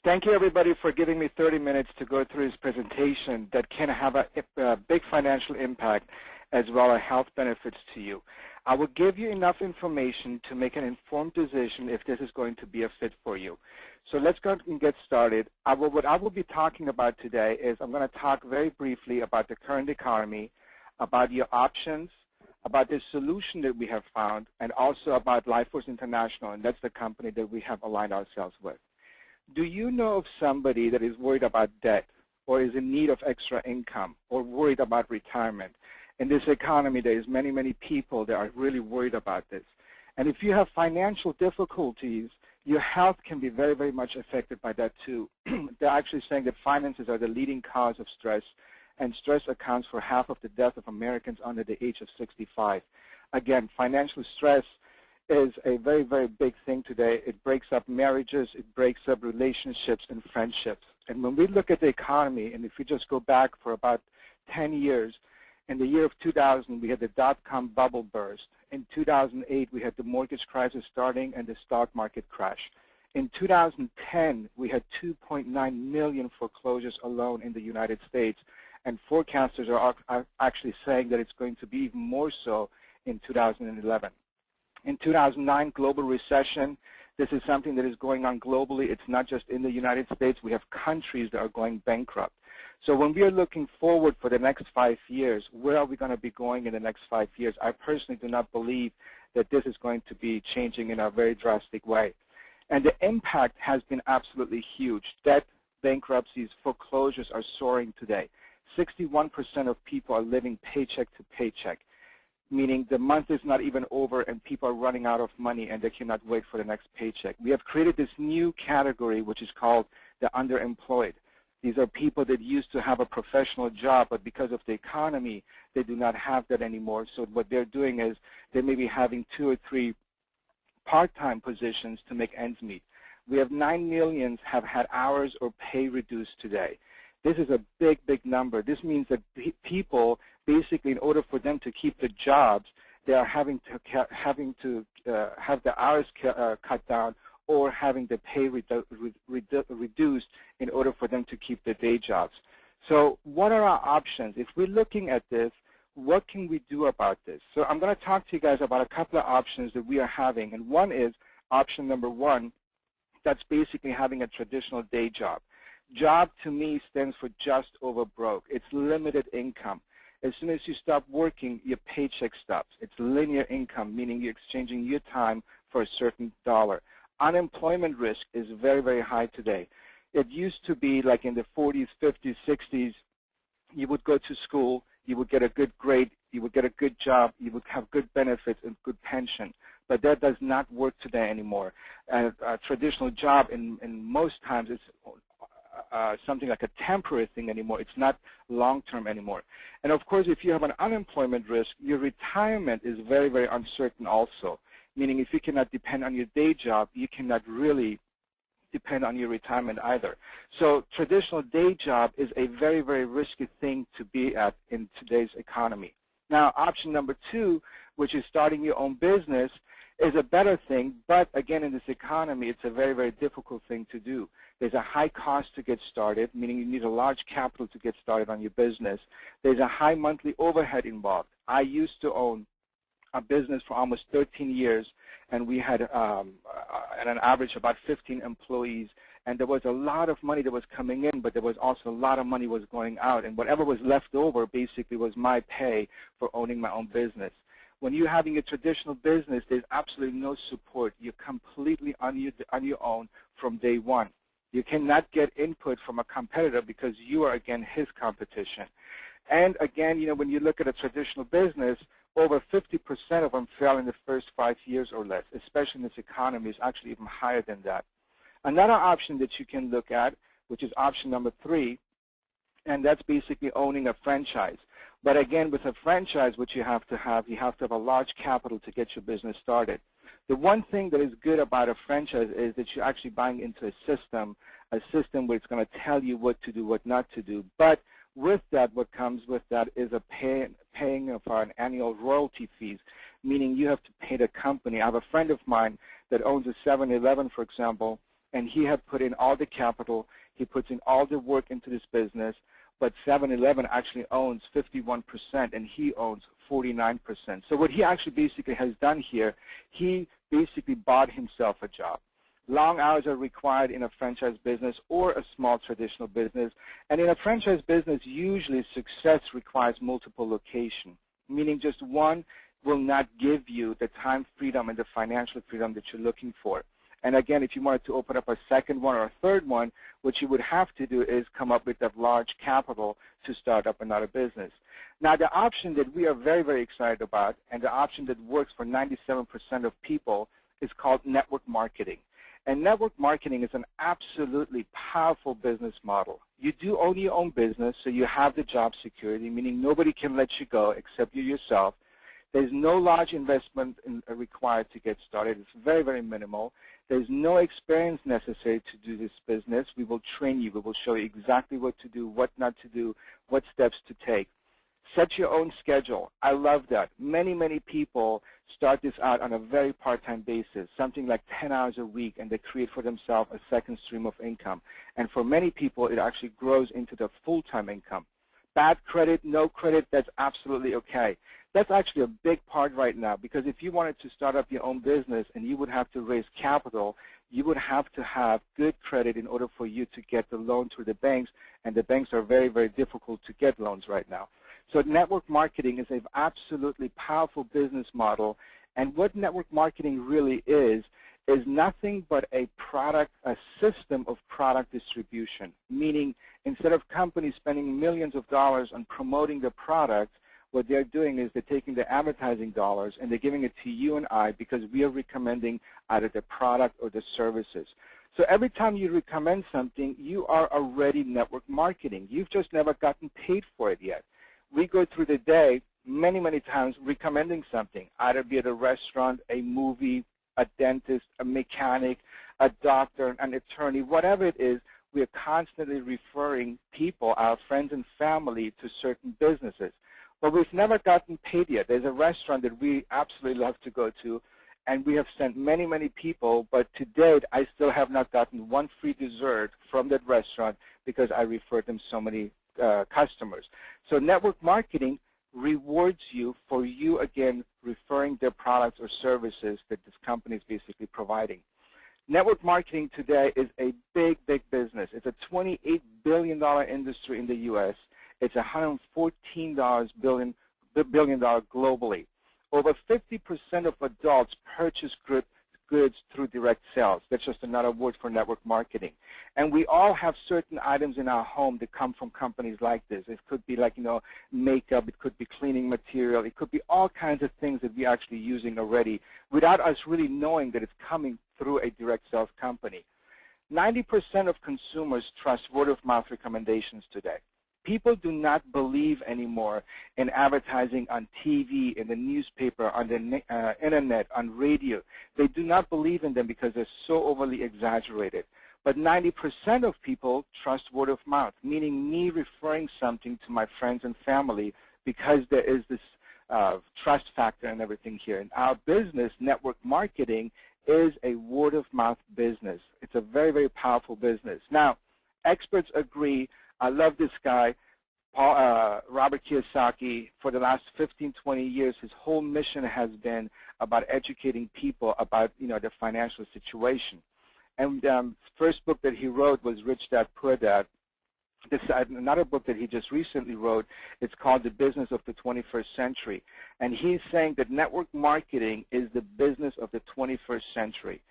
Thank you, everybody, for giving me 30 minutes to go through this presentation that can have a big financial impact as well as health benefits to you. I will give you enough information to make an informed decision if this is going to be a fit for you. So let's go and get started. What I will be talking about today is I'm going to talk very briefly about the current economy, about your options, about the solution that we have found, and also about LifeForce International, and that's the company that we have aligned ourselves with. Do you know of somebody that is worried about debt or is in need of extra income or worried about retirement? In this economy, there is many, many people that are really worried about this. And if you have financial difficulties, your health can be very, very much affected by that too. They're actually saying that finances are the leading cause of stress, and stress accounts for half of the death of Americans under the age of 65. Again, financial stress is a very, very big thing today. It breaks up marriages, it breaks up relationships and friendships. And when we look at the economy, and if we just go back for about 10 years, in the year of 2000, we had the dot-com bubble burst. In 2008, we had the mortgage crisis starting and the stock market crash. In 2010, we had 2.9 million foreclosures alone in the United States, and forecasters are actually saying that it's going to be even more so in 2011. In 2009, global recession. This is something that is going on globally. It's not just in the United States. We have countries that are going bankrupt. So when we are looking forward for the next 5 years, where are we going to be going in the next 5 years? I personally do not believe that this is going to be changing in a very drastic way. And the impact has been absolutely huge. Debt, bankruptcies, foreclosures are soaring today. 61% of people are living paycheck to paycheck, meaning the month is not even over and people are running out of money and they cannot wait for the next paycheck. We have created this new category which is called the underemployed. These are people that used to have a professional job, but because of the economy, they do not have that anymore. So what they're doing is they may be having 2 or 3 part-time positions to make ends meet. We have 9 million have had hours or pay reduced today. This is a big, big number. This means that people, basically, in order for them to keep the jobs, they are having to have the hours cut down or having the pay reduced in order for them to keep the day jobs. So what are our options? If we're looking at this, what can we do about this? So I'm going to talk to you guys about a couple of options that we are having. And one is option number 1. That's basically having a traditional day job. Job, to me, stands for just over broke. It's limited income. As soon as you stop working, your paycheck stops. It's linear income, meaning you're exchanging your time for a certain dollar. Unemployment risk is very, very high today. It used to be like in the 40s, 50s, 60s, you would go to school, you would get a good grade, you would get a good job, you would have good benefits and good pension. But that does not work today anymore. A traditional job in most times is something like a temporary thing anymore. It's not long-term anymore. And of course, if you have an unemployment risk, your retirement is very, very uncertain also, meaning if you cannot depend on your day job, you cannot really depend on your retirement either. So traditional day job is a very, very risky thing to be at in today's economy. Now, option number 2, which is starting your own business, is a better thing, but again, in this economy, it's a very, very difficult thing to do. There's a high cost to get started, meaning you need a large capital to get started on your business. There's a high monthly overhead involved. I used to own a business for almost 13 years, and we had, at an average, about 15 employees, and there was a lot of money that was coming in, but there was also a lot of money was going out, and whatever was left over basically was my pay for owning my own business. When you're having a traditional business, there's absolutely no support. You're completely on your own from day one. You cannot get input from a competitor because you are, again, his competition. And again, you know, when you look at a traditional business, over 50% of them fail in the first 5 years or less, especially in this economy. It's actually even higher than that. Another option that you can look at, which is option number 3, and that's basically owning a franchise. But again, with a franchise, what you have to have a large capital to get your business started. The one thing that is good about a franchise is that you're actually buying into a system where it's going to tell you what to do, what not to do. But with that, what comes with that is a paying of an annual royalty fees, meaning you have to pay the company. I have a friend of mine that owns a 7-Eleven, for example, and he had put in all the capital, he puts in all the work into this business, but 7-Eleven actually owns 51% and he owns 49%. So what he actually basically has done here, he basically bought himself a job. Long hours are required in a franchise business or a small traditional business. And in a franchise business, usually success requires multiple locations, meaning just one will not give you the time freedom and the financial freedom that you're looking for. And again, if you wanted to open up a second one or a third one, what you would have to do is come up with that large capital to start up another business. Now, the option that we are very, very excited about, and the option that works for 97% of people, is called network marketing. And network marketing is an absolutely powerful business model. You do own your own business, so you have the job security, meaning nobody can let you go except you yourself. There's no large investment required to get started. It's very, very minimal. There's no experience necessary to do this business. We will train you. We will show you exactly what to do, what not to do, what steps to take. Set your own schedule. I love that. Many, many people start this out on a very part-time basis, something like 10 hours a week, and they create for themselves a second stream of income. And for many people, it actually grows into the full-time income. Bad credit, no credit, that's absolutely okay. That's actually a big part right now, because if you wanted to start up your own business and you would have to raise capital, you would have to have good credit in order for you to get the loan through the banks, and the banks are very, very difficult to get loans right now. So network marketing is an absolutely powerful business model, and what network marketing really is nothing but a system of product distribution, meaning instead of companies spending millions of dollars on promoting the product, what they're doing is they're taking the advertising dollars and they're giving it to you and I because we are recommending either the product or the services. So every time you recommend something, you are already network marketing. You've just never gotten paid for it yet. We go through the day many, many times recommending something, either be it a restaurant, a movie, a dentist, a mechanic, a doctor, an attorney, whatever it is. We are constantly referring people, our friends and family, to certain businesses. But we've never gotten paid yet. There's a restaurant that we absolutely love to go to, and we have sent many, many people, but to date, I still have not gotten one free dessert from that restaurant because I referred them so many customers. So network marketing rewards you for you, again, referring their products or services that this company is basically providing. Network marketing today is a big, big business. It's a $28 billion industry in the U.S. It's $114 billion globally. Over 50% of adults purchase goods through direct sales. That's just another word for network marketing. And we all have certain items in our home that come from companies like this. It could be like, makeup. It could be cleaning material. It could be all kinds of things that we're actually using already without us really knowing that it's coming through a direct sales company. 90% of consumers trust word-of-mouth recommendations today. People do not believe anymore in advertising on TV, in the newspaper, on the internet, on radio. They do not believe in them because they're so overly exaggerated. But 90% of people trust word of mouth, meaning me referring something to my friends and family because there is this trust factor and everything here. In our business, network marketing is a word of mouth business. It's a very, very powerful business. Now, experts agree. I love this guy, Robert Kiyosaki. For the last 15, 20 years, his whole mission has been about educating people about, their financial situation. And first book that he wrote was Rich Dad, Poor Dad. This another book that he just recently wrote. It's called The Business of the 21st Century. And he's saying that network marketing is the business of the 21st century.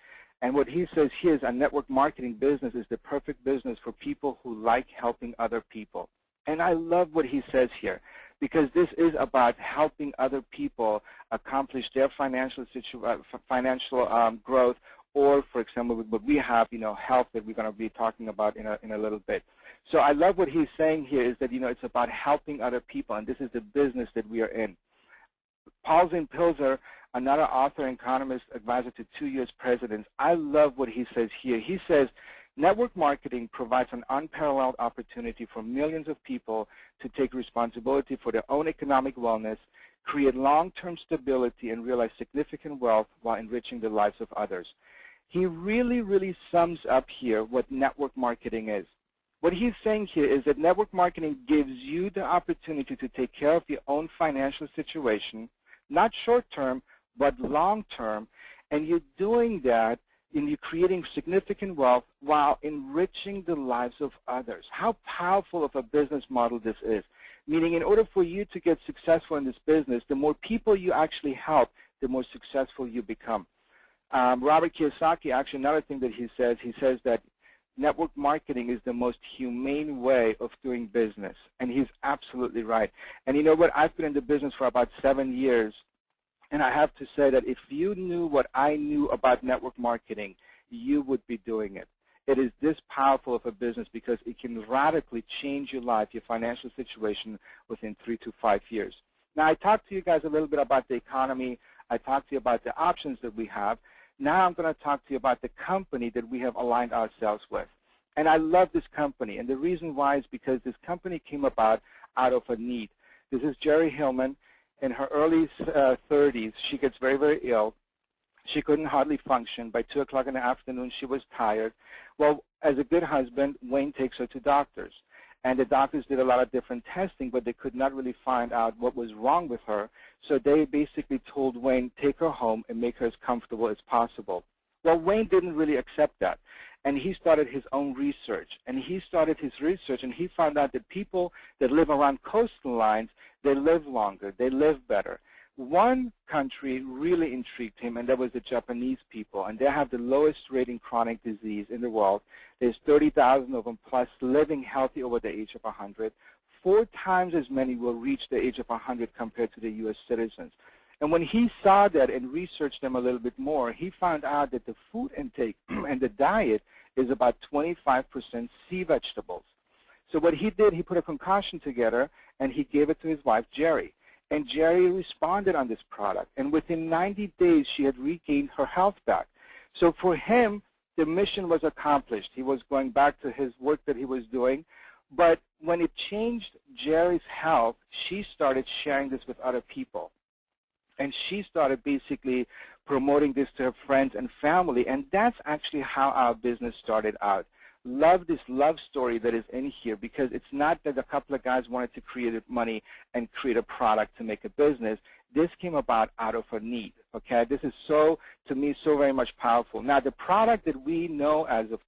And what he says here is a network marketing business is the perfect business for people who like helping other people. And I love what he says here because this is about helping other people accomplish their financial growth, or, for example, with what we have, health that we're going to be talking about in a little bit. So I love what he's saying here is that, it's about helping other people, and this is the business that we are in. Paul Zinn-Pilzer, another author and economist, advisor to 2 U.S. presidents, I love what he says here. He says, network marketing provides an unparalleled opportunity for millions of people to take responsibility for their own economic wellness, create long-term stability, and realize significant wealth while enriching the lives of others. He really, really sums up here what network marketing is. What he's saying here is that network marketing gives you the opportunity to take care of your own financial situation, not short-term, but long-term, and you're doing that and you're creating significant wealth while enriching the lives of others. How powerful of a business model this is. Meaning in order for you to get successful in this business, the more people you actually help, the more successful you become. Robert Kiyosaki, actually another thing that he says that network marketing is the most humane way of doing business. And he's absolutely right. And you know what? I've been in the business for about 7 years. And I have to say that if you knew what I knew about network marketing, you would be doing it. It is this powerful of a business because it can radically change your life, your financial situation within 3 to 5 years. Now, I talked to you guys a little bit about the economy. I talked to you about the options that we have. Now I'm going to talk to you about the company that we have aligned ourselves with. And I love this company. And the reason why is because this company came about out of a need. This is Jerry Hillman. In her early 30s, she gets very, very ill. She couldn't hardly function. By 2 o'clock in the afternoon, she was tired. Well, as a good husband, Wayne takes her to doctors. And the doctors did a lot of different testing, but they could not really find out what was wrong with her. So they basically told Wayne, take her home and make her as comfortable as possible. Well, Wayne didn't really accept that. And he started his own research. And he started his research, and he found out that people that live around coastal lines, they live longer, they live better. One country really intrigued him, and that was the Japanese people. And they have the lowest rating chronic disease in the world. There's 30,000 of them plus living healthy over the age of 100. 4 times as many will reach the age of 100 compared to the U.S. citizens. And when he saw that and researched them a little bit more, he found out that the food intake and the diet is about 25% sea vegetables. So what he did, he put a concoction together, and he gave it to his wife, Jerry. And Jerry responded on this product. And within 90 days, she had regained her health back. So for him, the mission was accomplished. He was going back to his work that he was doing. But when it changed Jerry's health, she started sharing this with other people. And she started basically promoting this to her friends and family. And that's actually how our business started out. Love this love story that is in here, because it's not that a couple of guys wanted to create money and create a product to make a business. This came about out of a need, okay? This is so, to me, so very much powerful. Now, the product that we know as of